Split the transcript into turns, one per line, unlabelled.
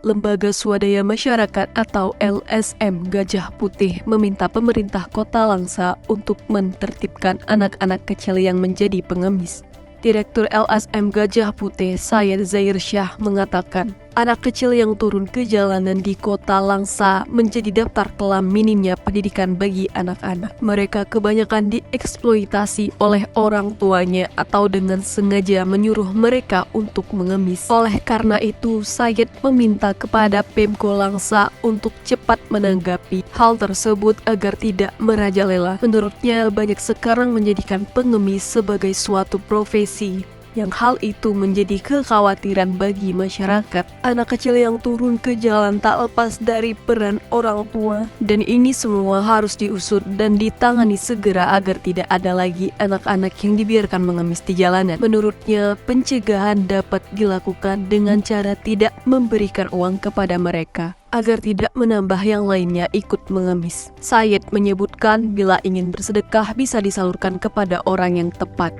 Lembaga Swadaya Masyarakat atau LSM Gajah Putih meminta pemerintah Kota Langsa untuk menertibkan anak-anak kecil yang menjadi pengemis. Direktur LSM Gajah Putih, Syed Zair Syah, mengatakan, anak kecil yang turun ke jalanan di Kota Langsa menjadi daftar kelam minimnya pendidikan bagi anak-anak. Mereka kebanyakan dieksploitasi oleh orang tuanya atau dengan sengaja menyuruh mereka untuk mengemis. Oleh karena itu, Syed meminta kepada Pemko Langsa untuk cepat menanggapi hal tersebut agar tidak merajalela. Menurutnya, banyak sekarang menjadikan pengemis sebagai suatu profesi yang hal itu menjadi kekhawatiran bagi masyarakat. Anak kecil yang turun ke jalan tak lepas dari peran orang tua, dan ini semua harus diusut dan ditangani segera agar tidak ada lagi anak-anak yang dibiarkan mengemis di jalanan. Menurutnya, pencegahan dapat dilakukan dengan cara tidak memberikan uang kepada mereka agar tidak menambah yang lainnya ikut mengemis. Syed menyebutkan bila ingin bersedekah bisa disalurkan kepada orang yang tepat.